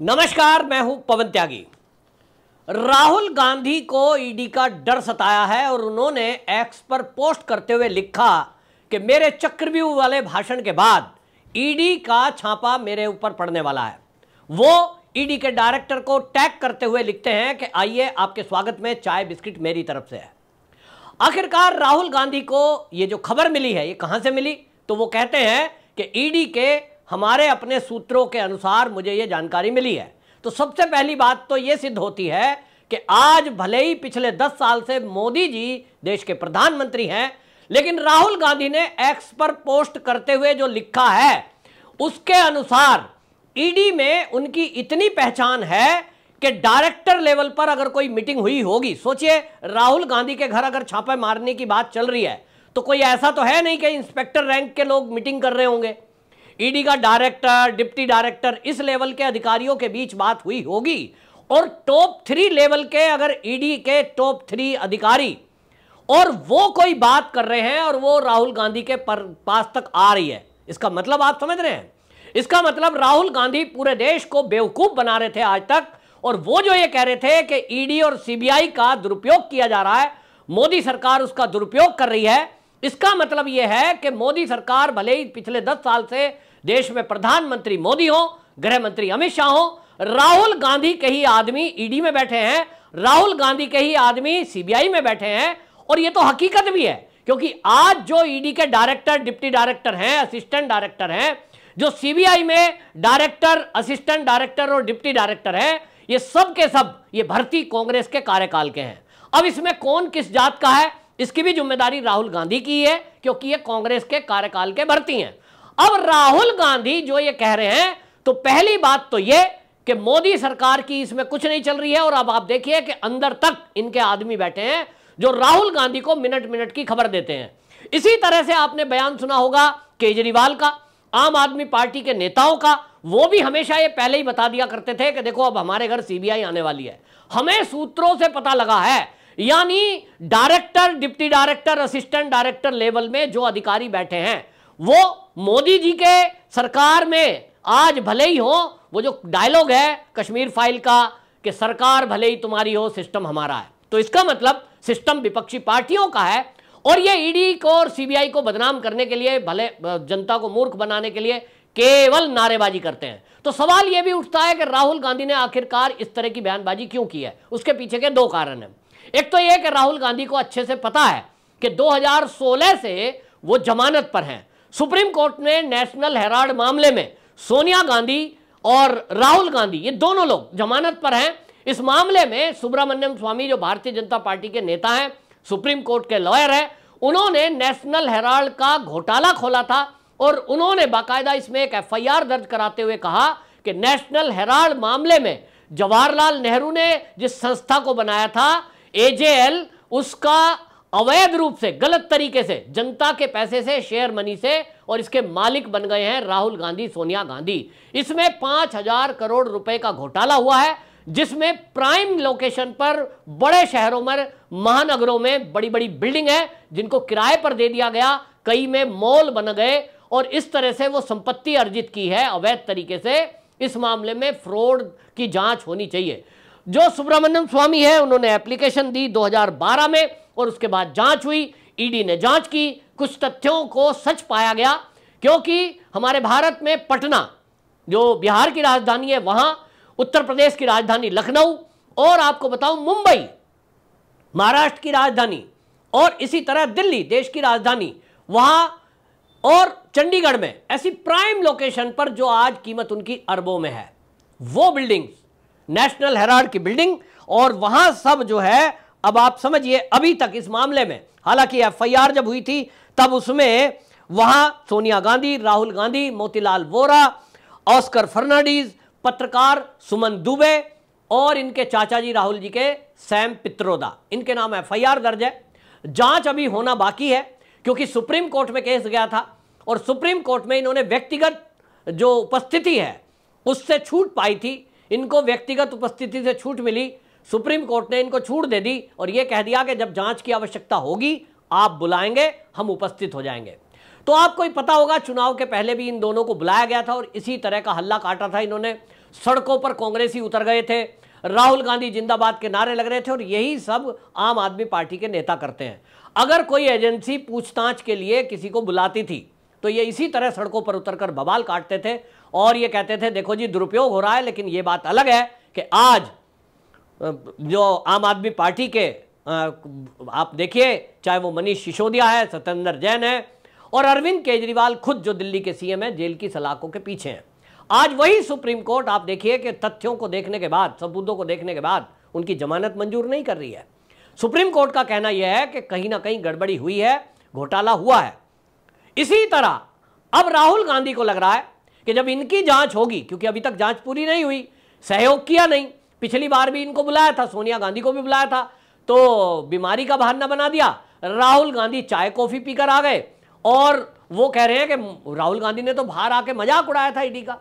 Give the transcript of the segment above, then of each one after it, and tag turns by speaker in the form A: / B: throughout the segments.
A: नमस्कार, मैं हूं पवन त्यागी। राहुल गांधी को ईडी का डर सताया है और उन्होंने एक्स पर पोस्ट करते हुए लिखा कि मेरे चक्रव्यूह वाले भाषण के बाद ईडी का छापा मेरे ऊपर पड़ने वाला है। वो ईडी के डायरेक्टर को टैग करते हुए लिखते हैं कि आइए आपके स्वागत में चाय बिस्किट मेरी तरफ से है। आखिरकार राहुल गांधी को ये जो खबर मिली है ये कहां से मिली? तो वो कहते हैं कि ईडी के हमारे अपने सूत्रों के अनुसार मुझे ये जानकारी मिली है। तो सबसे पहली बात तो ये सिद्ध होती है कि आज भले ही पिछले 10 साल से मोदी जी देश के प्रधानमंत्री हैं, लेकिन राहुल गांधी ने एक्स पर पोस्ट करते हुए जो लिखा है उसके अनुसार ईडी में उनकी इतनी पहचान है कि डायरेक्टर लेवल पर अगर कोई मीटिंग हुई होगी, सोचिए राहुल गांधी के घर अगर छापे मारने की बात चल रही है तो कोई ऐसा तो है नहीं कि इंस्पेक्टर रैंक के लोग मीटिंग कर रहे होंगे। ईडी का डायरेक्टर, डिप्टी डायरेक्टर, इस लेवल के अधिकारियों के बीच बात हुई होगी और टॉप 3 लेवल के अगर ईडी के टॉप 3 अधिकारी और वो कोई बात कर रहे हैं और वो राहुल गांधी के पास तक आ रही है, इसका मतलब आप समझ रहे हैं? इसका मतलब राहुल गांधी पूरे देश को बेवकूफ बना रहे थे आज तक, और वो जो ये कह रहे थे कि ईडी और सीबीआई का दुरुपयोग किया जा रहा है, मोदी सरकार उसका दुरुपयोग कर रही है, इसका मतलब यह है कि मोदी सरकार भले ही पिछले 10 साल से देश में प्रधानमंत्री मोदी हो, गृह मंत्री अमित शाह हो, राहुल गांधी के ही आदमी ईडी में बैठे हैं, राहुल गांधी के ही आदमी सीबीआई में बैठे हैं। और ये तो हकीकत भी है, क्योंकि आज जो ईडी के डायरेक्टर, डिप्टी डायरेक्टर हैं, असिस्टेंट डायरेक्टर हैं, जो सीबीआई में डायरेक्टर, असिस्टेंट डायरेक्टर और डिप्टी डायरेक्टर हैं, ये सब के सब ये भर्ती कांग्रेस के कार्यकाल के हैं। अब इसमें कौन किस जात का है इसकी भी जिम्मेदारी राहुल गांधी की है, क्योंकि ये कांग्रेस के कार्यकाल के भर्ती हैं। अब राहुल गांधी जो ये कह रहे हैं, तो पहली बात तो ये कि मोदी सरकार की इसमें कुछ नहीं चल रही है, और अब आप देखिए कि अंदर तक इनके आदमी बैठे हैं जो राहुल गांधी को मिनट मिनट की खबर देते हैं। इसी तरह से आपने बयान सुना होगा केजरीवाल का, आम आदमी पार्टी के नेताओं का, वो भी हमेशा ये पहले ही बता दिया करते थे कि देखो अब हमारे घर सीबीआई आने वाली है। हमें सूत्रों से पता लगा है, यानी director, deputy director, assistant director level में जो अधिकारी बैठे हैं वो मोदी जी के सरकार में आज भले ही हो, वो जो डायलॉग है कश्मीर फाइल का कि सरकार भले ही तुम्हारी हो, सिस्टम हमारा है, तो इसका मतलब सिस्टम विपक्षी पार्टियों का है। और ये ईडी को और सीबीआई को बदनाम करने के लिए, भले जनता को मूर्ख बनाने के लिए केवल नारेबाजी करते हैं। तो सवाल यह भी उठता है कि राहुल गांधी ने आखिरकार इस तरह की बयानबाजी क्यों की है? उसके पीछे के 2 कारण हैं। एक तो यह कि राहुल गांधी को अच्छे से पता है कि 2016 से वो जमानत पर हैं। सुप्रीम कोर्ट ने नेशनल हेराल्ड मामले में सोनिया गांधी और राहुल गांधी, ये दोनों लोग जमानत पर हैं। इस मामले में सुब्रमण्यम स्वामी जो भारतीय जनता पार्टी के नेता हैं, सुप्रीम कोर्ट के लॉयर हैं, उन्होंने नेशनल हेराल्ड का घोटाला खोला था और उन्होंने बाकायदा इसमें एक एफआईआर दर्ज कराते हुए कहा कि नेशनल हेराल्ड मामले में जवाहरलाल नेहरू ने जिस संस्था को बनाया था एजेएल, उसका अवैध रूप से, गलत तरीके से, जनता के पैसे से, शेयर मनी से, और इसके मालिक बन गए हैं राहुल गांधी, सोनिया गांधी। इसमें 5000 करोड़ रुपए का घोटाला हुआ है, जिसमें प्राइम लोकेशन पर बड़े शहरों में, महानगरों में बड़ी बड़ी बिल्डिंग है जिनको किराए पर दे दिया गया, कई में मॉल बन गए, और इस तरह से वो संपत्ति अर्जित की है अवैध तरीके से। इस मामले में फ्रॉड की जांच होनी चाहिए। जो सुब्रमण्यम स्वामी है उन्होंने एप्लीकेशन दी 2012 में, और उसके बाद जांच हुई, ईडी ने जांच की, कुछ तथ्यों को सच पाया गया, क्योंकि हमारे भारत में पटना जो बिहार की राजधानी है, वहां उत्तर प्रदेश की राजधानी लखनऊ, और आपको बताऊं मुंबई महाराष्ट्र की राजधानी, और इसी तरह दिल्ली देश की राजधानी, वहां और चंडीगढ़ में ऐसी प्राइम लोकेशन पर जो आज कीमत उनकी अरबों में है, वो बिल्डिंग्स, नेशनल हेराल्ड की बिल्डिंग, और वहां सब जो है, अब आप समझिए अभी तक इस मामले में, हालांकि एफआईआर जब हुई थी तब उसमें वहां सोनिया गांधी, राहुल गांधी, मोतीलाल वोरा, ऑस्कर फर्नांडीज, पत्रकार सुमन दुबे और इनके चाचा जी राहुल जी के सैम पित्रोदा, इनके नाम एफआईआर दर्ज है। जांच अभी होना बाकी है, क्योंकि सुप्रीम कोर्ट में केस गया था और सुप्रीम कोर्ट में इन्होंने व्यक्तिगत जो उपस्थिति है उससे छूट पाई थी, इनको व्यक्तिगत उपस्थिति से छूट मिली, सुप्रीम कोर्ट ने इनको छूट दे दी और यह कह दिया कि जब जांच की आवश्यकता होगी आप बुलाएंगे, हम उपस्थित हो जाएंगे। तो आपको ही पता होगा चुनाव के पहले भी इन दोनों को बुलाया गया था और इसी तरह का हल्ला काटा था इन्होंने। सड़कों पर कांग्रेसी उतर गए थे, राहुल गांधी जिंदाबाद के नारे लग रहे थे, और यही सब आम आदमी पार्टी के नेता करते हैं। अगर कोई एजेंसी पूछताछ के लिए किसी को बुलाती थी तो ये इसी तरह सड़कों पर उतरकर बवाल काटते थे और ये कहते थे देखो जी दुरुपयोग हो रहा है। लेकिन ये बात अलग है कि आज जो आम आदमी पार्टी के आप देखिए, चाहे वो मनीष सिसोदिया है, सत्येंद्र जैन है और अरविंद केजरीवाल खुद जो दिल्ली के सीएम है, जेल की सलाखों के पीछे हैं। आज वही सुप्रीम कोर्ट आप देखिए कि तथ्यों को देखने के बाद, सबूतों को देखने के बाद उनकी जमानत मंजूर नहीं कर रही है। सुप्रीम कोर्ट का कहना यह है कि कहीं ना कहीं गड़बड़ी हुई है, घोटाला हुआ है। इसी तरह अब राहुल गांधी को लग रहा है कि जब इनकी जांच होगी, क्योंकि अभी तक जांच पूरी नहीं हुई, सहयोग किया नहीं, पिछली बार भी इनको बुलाया था, सोनिया गांधी को भी बुलाया था, तो बीमारी का बहाना बना दिया। राहुल गांधी चाय कॉफी पीकर आ गए और वो कह रहे हैं कि राहुल गांधी ने तो बाहर आके मजाक उड़ाया था ईडी का,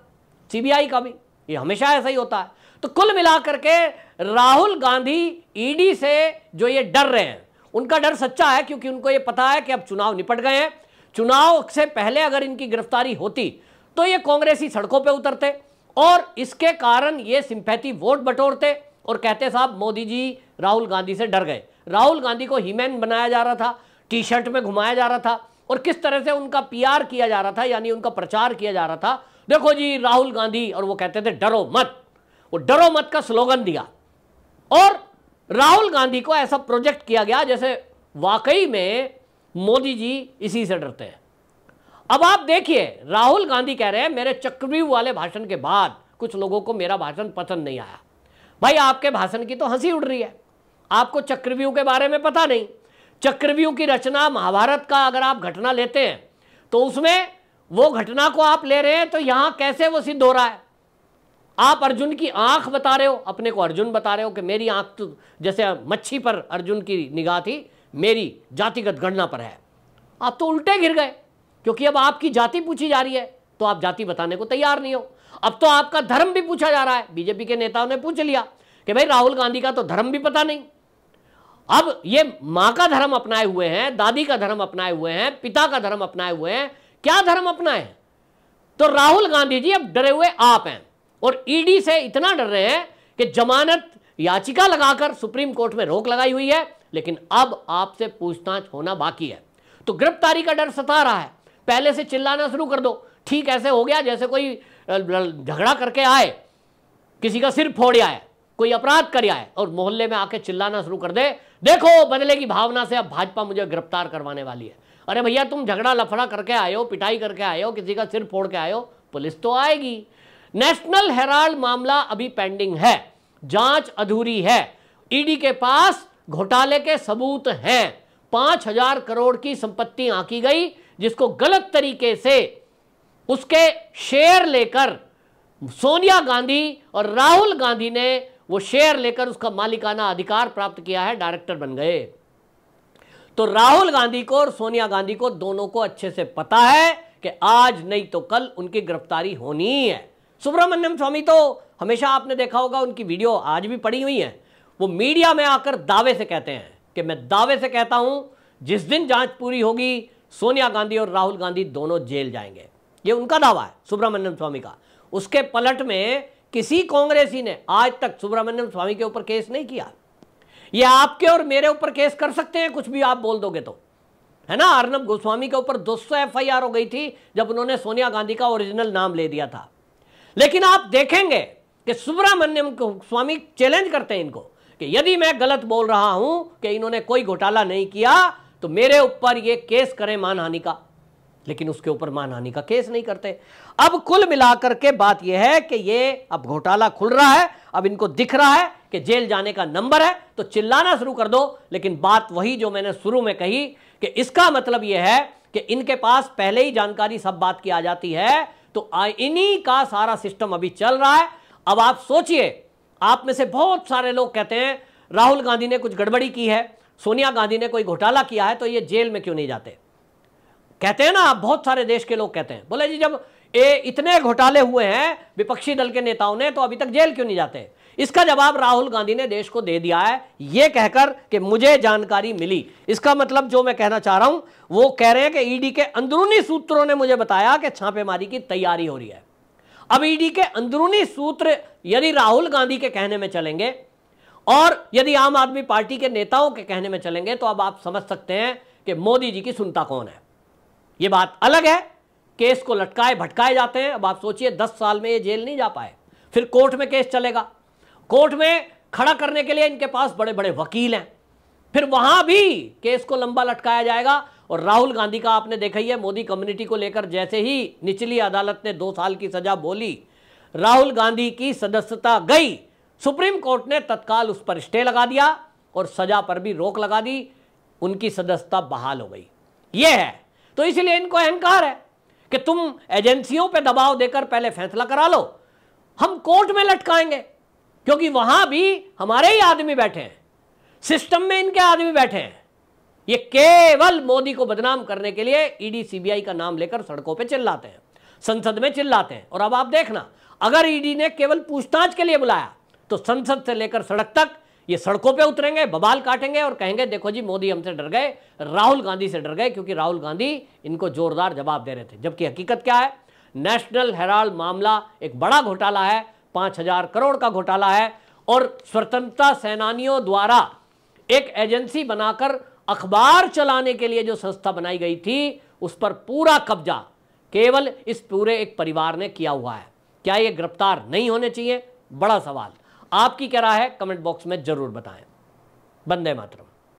A: सीबीआई का भी, ये हमेशा ऐसा ही होता है। तो कुल मिलाकर के राहुल गांधी ईडी से जो ये डर रहे हैं, उनका डर सच्चा है, क्योंकि उनको ये पता है कि अब चुनाव निपट गए हैं। चुनाव से पहले अगर इनकी गिरफ्तारी होती तो ये कांग्रेसी सड़कों पे उतरते और इसके कारण ये सिंपैथी वोट बटोरते और कहते साहब मोदी जी राहुल गांधी से डर गए। राहुल गांधी को हीमैन बनाया जा रहा था, टी शर्ट में घुमाया जा रहा था और किस तरह से उनका पीआर किया जा रहा था, यानी उनका प्रचार किया जा रहा था, देखो जी राहुल गांधी, और वो कहते थे डरो मत, वो डरो मत का स्लोगन दिया और राहुल गांधी को ऐसा प्रोजेक्ट किया गया जैसे वाकई में मोदी जी इसी से डरते हैं। अब आप देखिए, राहुल गांधी कह रहे हैं मेरे चक्रव्यूह वाले भाषण के बाद कुछ लोगों को मेरा भाषण पसंद नहीं आया। भाई आपके भाषण की तो हंसी उड़ रही है, आपको चक्रव्यूह के बारे में पता नहीं। चक्रव्यूह की रचना महाभारत का अगर आप घटना लेते हैं तो उसमें वो घटना को आप ले रहे हैं, तो यहां कैसे वो सिद्ध हो रहा है? आप अर्जुन की आंख बता रहे हो, अपने को अर्जुन बता रहे हो कि मेरी आंख तो जैसे मच्छी पर अर्जुन की निगाह थी, मेरी जातिगत गणना पर है। आप तो उल्टे गिर गए, क्योंकि अब आपकी जाति पूछी जा रही है तो आप जाति बताने को तैयार नहीं हो। अब तो आपका धर्म भी पूछा जा रहा है, बीजेपी के नेताओं ने पूछ लिया कि भाई राहुल गांधी का तो धर्म भी पता नहीं। अब ये मां का धर्म अपनाए हुए हैं, दादी का धर्म अपनाए हुए हैं, पिता का धर्म अपनाए हुए हैं, क्या धर्म अपनाए? तो राहुल गांधी जी अब डरे हुए आप हैं और ईडी से इतना डर रहे हैं कि जमानत याचिका लगाकर सुप्रीम कोर्ट में रोक लगाई हुई है, लेकिन अब आपसे पूछताछ होना बाकी है। तो गिरफ्तारी का डर सता रहा है, पहले से चिल्लाना शुरू कर दो। ठीक ऐसे हो गया जैसे कोई झगड़ा करके आए, किसी का सिर फोड़ आए, कोई अपराध कर आए और मोहल्ले में आके चिल्लाना शुरू कर दे, देखो बदले की भावना से अब भाजपा मुझे गिरफ्तार करवाने वाली है। अरे भैया तुम झगड़ा लफड़ा करके आए हो, पिटाई करके आए हो, किसी का सिर फोड़ के आए हो, पुलिस तो आएगी। नेशनल हेराल्ड मामला अभी पेंडिंग है, जांच अधूरी है, ईडी के पास घोटाले के सबूत हैं। 5,000 करोड़ की संपत्ति आंकी गई, जिसको गलत तरीके से उसके शेयर लेकर सोनिया गांधी और राहुल गांधी ने वो शेयर लेकर उसका मालिकाना अधिकार प्राप्त किया है, डायरेक्टर बन गए। तो राहुल गांधी को और सोनिया गांधी को दोनों को अच्छे से पता है कि आज नहीं तो कल उनकी गिरफ्तारी होनी ही है। सुब्रमण्यम स्वामी तो हमेशा आपने देखा होगा, उनकी वीडियो आज भी पड़ी हुई है, वो मीडिया में आकर दावे से कहते हैं कि मैं दावे से कहता हूं जिस दिन जांच पूरी होगी सोनिया गांधी और राहुल गांधी दोनों जेल जाएंगे। ये उनका दावा है सुब्रमण्यम स्वामी का। उसके पलट में किसी कांग्रेसी ने आज तक सुब्रमण्यम स्वामी के ऊपर केस नहीं किया। ये आपके और मेरे ऊपर केस कर सकते हैं, कुछ भी आप बोल दोगे तो, है ना। अर्नब गोस्वामी के ऊपर 200 एफआईआर हो गई थी जब उन्होंने सोनिया गांधी का ओरिजिनल नाम ले दिया था। लेकिन आप देखेंगे कि सुब्रमण्यम स्वामी चैलेंज करते हैं इनको कि यदि मैं गलत बोल रहा हूं कि इन्होंने कोई घोटाला नहीं किया तो मेरे ऊपर ये केस करें मानहानि का, लेकिन उसके ऊपर मानहानि का केस नहीं करते। अब कुल मिलाकर के बात यह है कि ये अब घोटाला खुल रहा है, अब इनको दिख रहा है कि जेल जाने का नंबर है, तो चिल्लाना शुरू कर दो। लेकिन बात वही जो मैंने शुरू में कही कि इसका मतलब यह है कि इनके पास पहले ही जानकारी सब बात की आ जाती है, तो इन्हीं का सारा सिस्टम अभी चल रहा है। अब आप सोचिए, आप में से बहुत सारे लोग कहते हैं राहुल गांधी ने कुछ गड़बड़ी की है, सोनिया गांधी ने कोई घोटाला किया है, तो ये जेल में क्यों नहीं जाते? कहते हैं ना, आप बहुत सारे देश के लोग कहते हैं, बोले जी जब इतने घोटाले हुए हैं विपक्षी दल के नेताओं ने तो अभी तक जेल क्यों नहीं जाते? इसका जवाब राहुल गांधी ने देश को दे दिया है, ये कहकर कि मुझे जानकारी मिली। इसका मतलब जो मैं कहना चाह रहा हूं, वो कह रहे हैं कि ईडी के अंदरूनी सूत्रों ने मुझे बताया कि छापेमारी की तैयारी हो रही है। अब ईडी के अंदरूनी सूत्र यदि राहुल गांधी के कहने में चलेंगे और यदि आम आदमी पार्टी के नेताओं के कहने में चलेंगे तो अब आप समझ सकते हैं कि मोदी जी की सुनता कौन है। यह बात अलग है, केस को लटकाए भटकाए जाते हैं। अब आप सोचिए 10 साल में ये जेल नहीं जा पाए, फिर कोर्ट में केस चलेगा, कोर्ट में खड़ा करने के लिए इनके पास बड़े बड़े वकील हैं, फिर वहां भी केस को लंबा लटकाया जाएगा। और राहुल गांधी का आपने देखा ही है, मोदी कम्युनिटी को लेकर जैसे ही निचली अदालत ने 2 साल की सजा बोली, राहुल गांधी की सदस्यता गई। सुप्रीम कोर्ट ने तत्काल उस पर स्टे लगा दिया और सजा पर भी रोक लगा दी, उनकी सदस्यता बहाल हो गई। यह है, तो इसलिए इनको अहंकार है कि तुम एजेंसियों पे दबाव देकर पहले फैसला करा लो, हम कोर्ट में लटकाएंगे, क्योंकि वहां भी हमारे ही आदमी बैठे हैं, सिस्टम में इनके आदमी बैठे हैं। ये केवल मोदी को बदनाम करने के लिए ईडी सीबीआई का नाम लेकर सड़कों पे चिल्लाते हैं, संसद में चिल्लाते हैं। और अब आप देखना, अगर ईडी ने केवल पूछताछ के लिए बुलाया तो संसद से लेकर सड़क तक ये सड़कों पे उतरेंगे, बवाल काटेंगे और कहेंगे देखो जी मोदी हमसे डर गए, राहुल गांधी से डर गए, क्योंकि राहुल गांधी इनको जोरदार जवाब दे रहे थे। जबकि हकीकत क्या है, नेशनल हेराल्ड मामला एक बड़ा घोटाला है, 5,000 करोड़ का घोटाला है। और स्वतंत्रता सेनानियों द्वारा एक एजेंसी बनाकर अखबार चलाने के लिए जो संस्था बनाई गई थी, उस पर पूरा कब्जा केवल इस पूरे एक परिवार ने किया हुआ है। क्या ये गिरफ्तार नहीं होने चाहिए? बड़ा सवाल। आपकी क्या राय है? कमेंट बॉक्स में जरूर बताएं। वंदे मातरम।